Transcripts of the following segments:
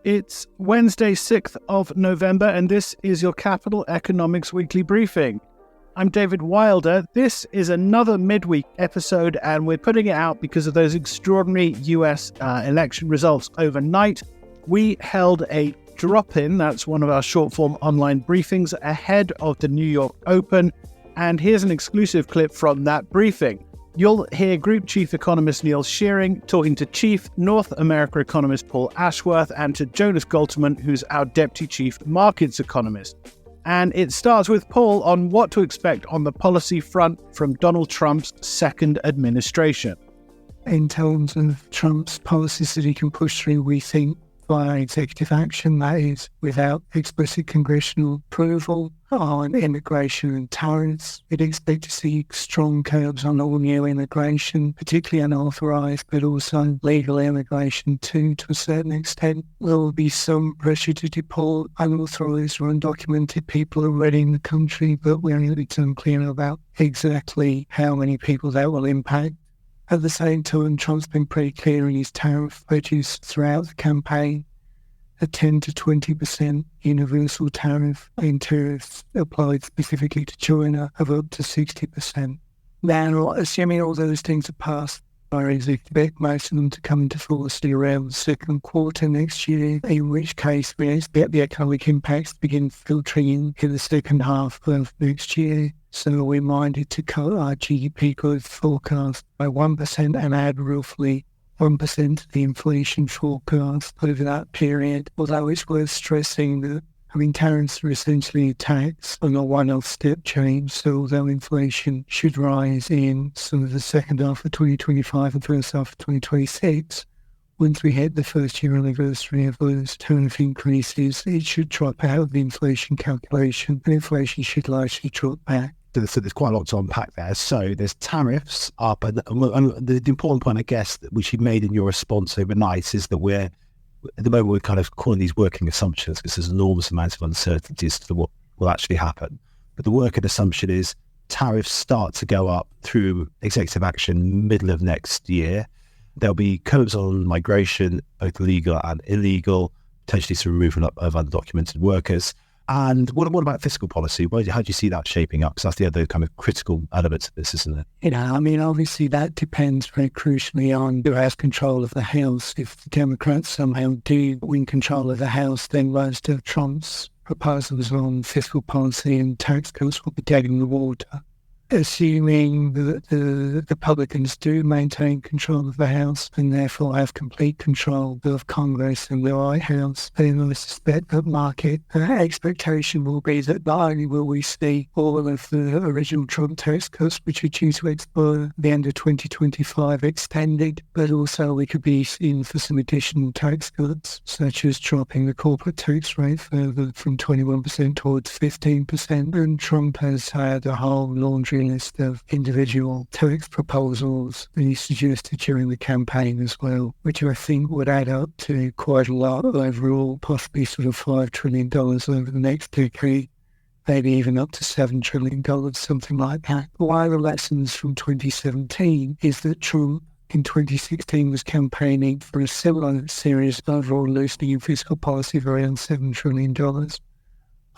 It's Wednesday, 6th of November, and this is your Capital Economics Weekly Briefing. I'm David Wilder. This is another midweek episode, and we're putting it out because of those extraordinary US election results overnight. We held a drop-in, that's one of our short-form online briefings, ahead of the New York Open, and here's an exclusive clip from that briefing. You'll hear Group Chief Economist Neil Shearing talking to Chief North America Economist Paul Ashworth and to Jonas Goltermann, who's our Deputy Chief Markets Economist. And it starts with Paul on what to expect on the policy front from Donald Trump's second administration. In terms of Trump's policies that he can push through, we think via executive action, that is, without explicit congressional approval, on immigration and tariffs. We'd expect to see strong curbs on all new immigration, particularly unauthorised, but also legal immigration too, to a certain extent. There will be some pressure to deport unauthorised or undocumented people already in the country, but we're a little unclear about exactly how many people that will impact. At the same time, Trump's been pretty clear in his tariff pledges throughout the campaign. A 10 to 20% universal tariff in tariffs applied specifically to China of up to 60%. Now, assuming all those things are passed, I expect most of them to come into force around the second quarter next year, in which case we expect the economic impacts to begin filtering in the second half of next year. So we're minded to cut our GDP growth forecast by 1% and add roughly 1% to the inflation forecast over that period. Although it's worth stressing that, tariffs are essentially a tax on a one-off step change. So although inflation should rise in some of the second half of 2025 and first half of 2026, once we hit the first year anniversary of those tariff increases, it should drop out of the inflation calculation, and inflation should largely drop back. So there's quite a lot to unpack there. So there's tariffs up, and the important point, I guess, which you made in your response overnight is that at the moment we're kind of calling these working assumptions because there's enormous amounts of uncertainty as to what will actually happen. But the working assumption is tariffs start to go up through executive action middle of next year. There'll be curbs on migration, both legal and illegal, potentially some removal of undocumented workers. And what about fiscal policy? How do you see that shaping up? Because that's the other kind of critical element of this, isn't it? Obviously that depends very crucially on who has control of the House. If the Democrats somehow do win control of the House, then most of Trump's proposals on fiscal policy and tax cuts will be dead in the water. Assuming that the Republicans do maintain control of the House and therefore have complete control of Congress and the White House, then I suspect that market expectation will be that not only will we see all of the original Trump tax cuts, which are due to expire at the end of 2025, extended, but also we could be in for some additional tax cuts, such as dropping the corporate tax rate further from 21% towards 15%. And Trump has had a whole laundry list of individual tax proposals that he suggested during the campaign as well, which I think would add up to quite a lot overall, possibly sort of $5 trillion over the next decade, maybe even up to $7 trillion, something like that. One of the lessons from 2017 is that Trump in 2016 was campaigning for a similar series of overall loosening in fiscal policy of around $7 trillion.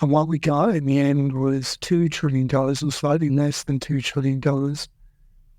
And what we got in the end was $2 trillion, or slightly less than $2 trillion.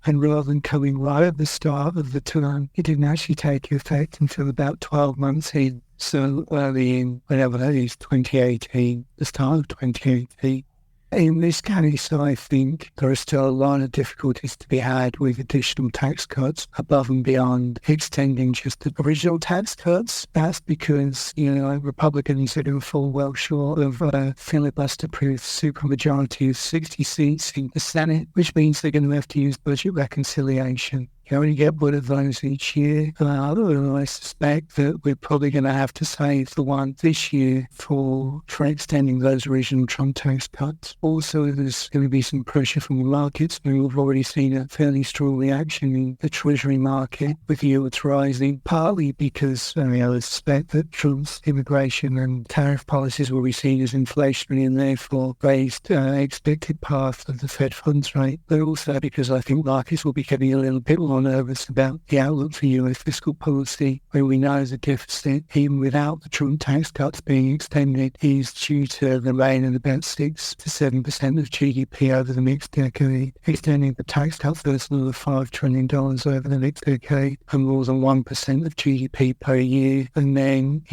And rather than coming right at the start of the term, it didn't actually take effect until about 12 months in. So early in, whenever that is, 2018, the start of 2018. In this case, I think there are still a lot of difficulties to be had with additional tax cuts above and beyond extending just the original tax cuts. That's because, Republicans are going to fall well short of a filibuster-proof supermajority of 60 seats in the Senate, which means they're going to have to use budget reconciliation. You only get one of those each year. I suspect that we're probably going to have to save the one this year for extending those original Trump tax cuts. Also, there's going to be some pressure from the markets. We've already seen a fairly strong reaction in the Treasury market with yields rising, partly because I suspect that Trump's immigration and tariff policies will be seen as inflationary and therefore raised expected path of the Fed funds rate. But also because I think markets will be getting a little bit more more nervous about the outlook for US fiscal policy, where we know the deficit, even without the Trump tax cuts being extended, is due to remain at about 6 to 7% of GDP over the next decade. Extending the tax cut first another $5 trillion over the next decade, and more than 1% of GDP per year. And then,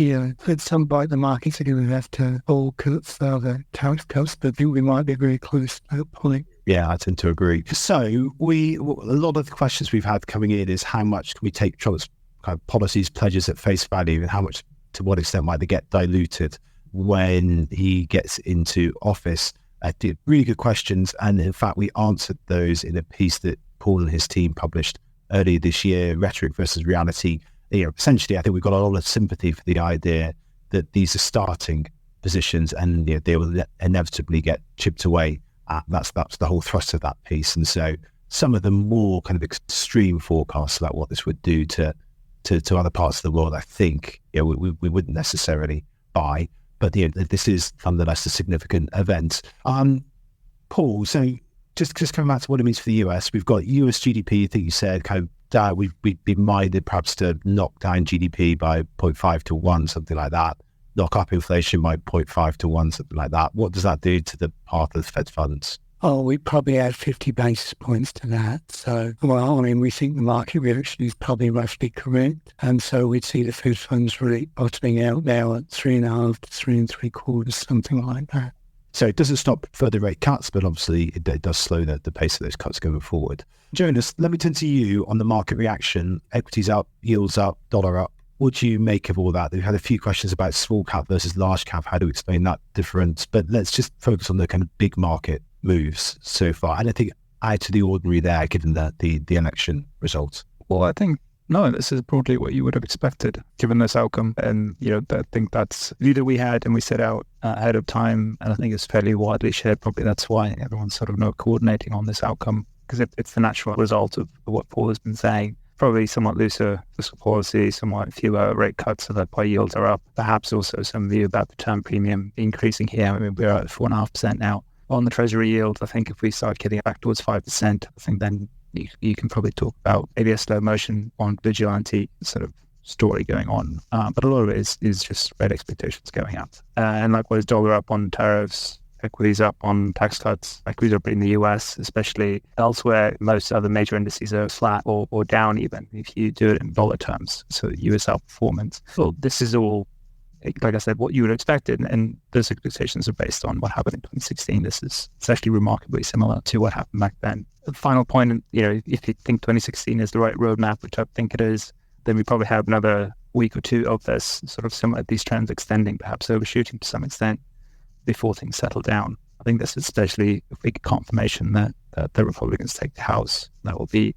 at some point the markets are going to have to all cut further tax cuts, but I think we might be very close to that point. Yeah, I tend to agree. So a lot of the questions we've had coming in is how much can we take Trump's kind of policies, pledges at face value, and how much, to what extent might they get diluted when he gets into office? Really good questions. And in fact, we answered those in a piece that Paul and his team published earlier this year, Rhetoric versus Reality. Essentially, I think we've got a lot of sympathy for the idea that these are starting positions and they will inevitably get chipped away. That's the whole thrust of that piece. And so some of the more kind of extreme forecasts about what this would do to other parts of the world, I think we wouldn't necessarily buy. But this is nonetheless a significant event. Paul, so just coming back to what it means for the US, we've got US GDP, I think you said, kind of down, we'd be minded perhaps to knock down GDP by 0.5 to 1, something like that. Knock up inflation by 0.5 to 1, something like that. What does that do to the path of the Fed funds? Oh, we probably add 50 basis points to that. So, we think the market reaction is probably roughly correct. And so we'd see the Fed funds really bottoming out now at 3.5 to 3.75, something like that. So it doesn't stop further rate cuts, but obviously it does slow the pace of those cuts going forward. Jonas, let me turn to you on the market reaction. Equities up, yields up, dollar up. What do you make of all that? We've had a few questions about small cap versus large cap. How do we explain that difference? But let's just focus on the kind of big market moves so far. And I think out of the ordinary there, given the election results. Well, I think, no, this is broadly what you would have expected, given this outcome. And, I think that's either we had and we set out ahead of time. And I think it's fairly widely shared. Probably that's why everyone's sort of coordinating on this outcome, because it's the natural result of what Paul has been saying. Probably somewhat looser fiscal policy, somewhat fewer rate cuts so that bond yields are up. Perhaps also some view about the term premium increasing here. We're at 4.5% now. On the Treasury yield, I think if we start getting back towards 5%, I think then you can probably talk about maybe a slow motion on vigilante sort of story going on. But a lot of it is just rate expectations going up. And likewise, dollar up on tariffs, equities up on tax cuts. Equities up in the US, especially. Elsewhere, most other major indices are flat or down even if you do it in dollar terms. So US outperformance. So this is all, like I said, what you would expect, and those expectations are based on what happened in 2016. It's actually remarkably similar to what happened back then. The final point, if you think 2016 is the right roadmap, which I think it is, then we probably have another week or two of this sort of similar, these trends extending, perhaps overshooting to some extent before things settle down. I think this is especially if we get confirmation that the Republicans take the House. That will be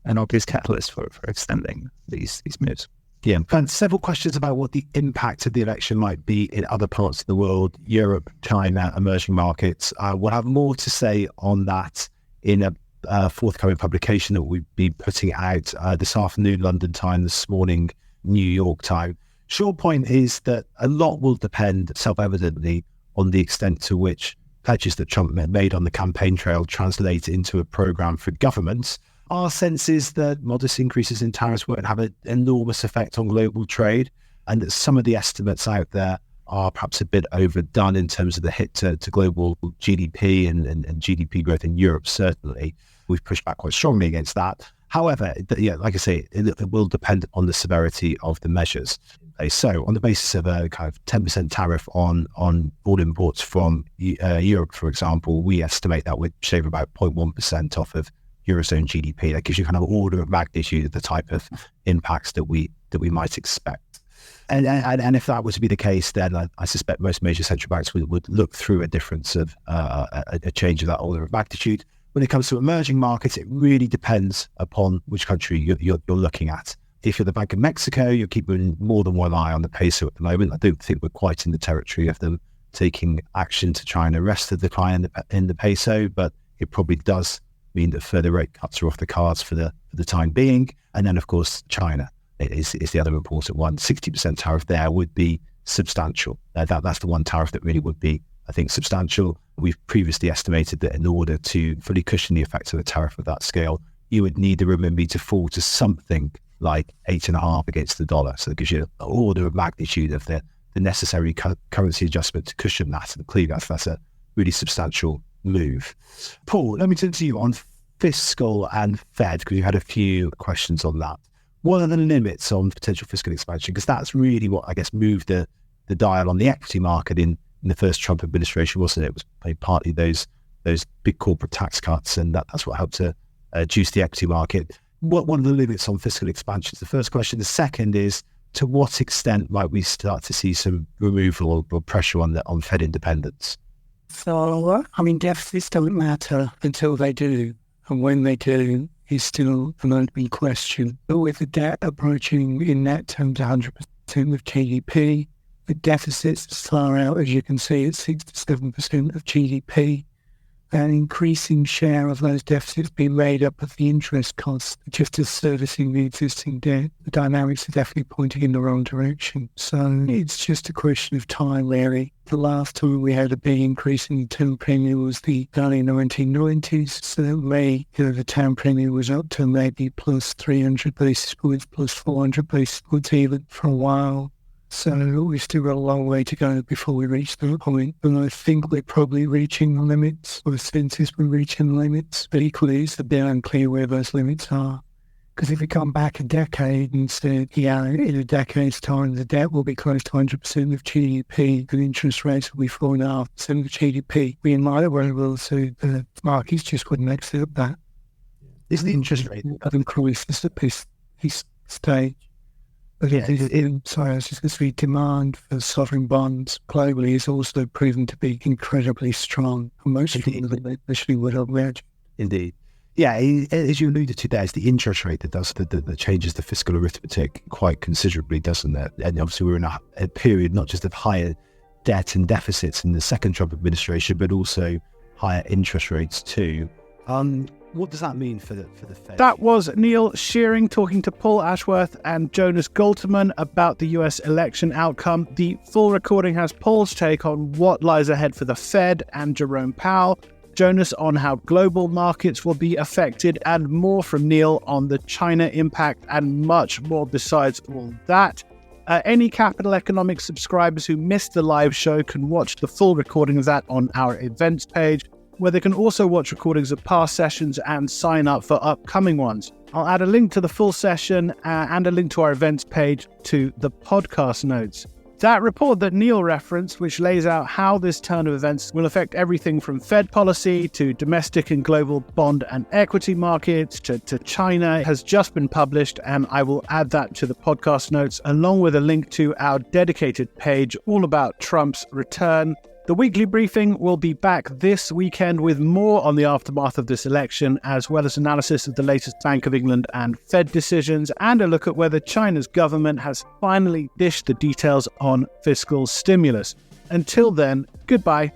an obvious catalyst for extending these moves. Yeah, and several questions about what the impact of the election might be in other parts of the world, Europe, China, emerging markets. We'll have more to say on that in a forthcoming publication that we'll be putting out this afternoon, London time, this morning, New York time. Short point is that a lot will depend, self-evidently, on the extent to which pledges that Trump made on the campaign trail translate into a program for governments. Our sense is that modest increases in tariffs won't have an enormous effect on global trade, and that some of the estimates out there are perhaps a bit overdone in terms of the hit to global GDP and GDP growth in Europe, certainly. We've pushed back quite strongly against that. However, like I say, it will depend on the severity of the measures. So on the basis of a kind of 10% tariff on all imports from Europe, for example, we estimate that would shave about 0.1% off of Eurozone GDP. That gives you kind of order of magnitude of the type of impacts that we might expect. And if that was to be the case, then I suspect most major central banks would look through a difference of a change of that order of magnitude. When it comes to emerging markets, it really depends upon which country you're looking at. If you're the Bank of Mexico, you're keeping more than one eye on the peso at the moment. I don't think we're quite in the territory of them taking action to try and arrest the decline in the peso, but it probably does mean that further rate cuts are off the cards for the time being. And then, of course, China is the other important one. 60% tariff there would be substantial. That's the one tariff that really would be, I think, substantial. We've previously estimated that in order to fully cushion the effects of a tariff of that scale, you would need the renminbi to fall to something like 8.5 against the dollar. So it gives you an order of magnitude of the necessary currency adjustment to cushion that. And clearly that's a really substantial move. Paul, let me turn to you on fiscal and Fed, because you had a few questions on that. What are the limits on potential fiscal expansion? Because that's really what, I guess, moved the dial on the equity market in the first Trump administration, wasn't it? It was partly those big corporate tax cuts, and that's what helped to juice the equity market. What are the limits on fiscal expansion? The first question. The second is, to what extent might we start to see some removal or pressure on Fed independence? So, deficits don't matter until they do. And when they do, is still an open question. But with the debt approaching in net terms 100% of GDP, the deficits as far out as you can see at 6 to 7% of GDP, an increasing share of those deficits being made up of the interest costs, just as servicing the existing debt. The dynamics are definitely pointing in the wrong direction. So it's just a question of time, really. The last time we had a big increase in the term premium was the early 1990s. So the term premium was up to maybe plus 300 basis points, plus 400 basis points even for a while. So we've still got a long way to go before we reach that point. And I think we're probably reaching the limits, or the sense is we're reaching the limits. But equally, it's a bit unclear where those limits are. Because if we come back a decade and said, in a decade's time, the debt will be close to 100% of GDP, and interest rates will be 4.5% of GDP, we might very well say the markets just wouldn't accept that. Is the interest rate an crisis at this stage? But I was just going to say, demand for sovereign bonds globally is also proven to be incredibly strong. Most of them initially would have imagined. Indeed. Yeah, as you alluded to, there is the interest rate that changes the fiscal arithmetic quite considerably, doesn't it? And obviously we're in a period not just of higher debt and deficits in the second Trump administration, but also higher interest rates too. What does that mean for the Fed? That was Neil Shearing talking to Paul Ashworth and Jonas Goltermann about the US election outcome. The full recording has Paul's take on what lies ahead for the Fed and Jerome Powell, Jonas on how global markets will be affected, and more from Neil on the China impact and much more besides all that. Any Capital Economics subscribers who missed the live show can watch the full recording of that on our events page, where they can also watch recordings of past sessions and sign up for upcoming ones. I'll add a link to the full session and a link to our events page to the podcast notes. That report that Neil referenced, which lays out how this turn of events will affect everything from Fed policy to domestic and global bond and equity markets to China, has just been published, and I will add that to the podcast notes along with a link to our dedicated page all about Trump's return. The weekly briefing will be back this weekend with more on the aftermath of this election, as well as analysis of the latest Bank of England and Fed decisions, and a look at whether China's government has finally dished the details on fiscal stimulus. Until then, goodbye.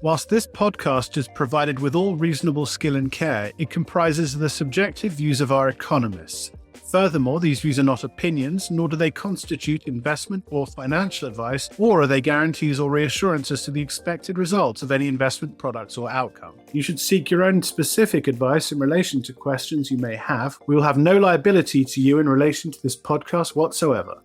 Whilst this podcast is provided with all reasonable skill and care, it comprises the subjective views of our economists. Furthermore, these views are not opinions, nor do they constitute investment or financial advice, or are they guarantees or reassurances to the expected results of any investment products or outcome. You should seek your own specific advice in relation to questions you may have. We will have no liability to you in relation to this podcast whatsoever.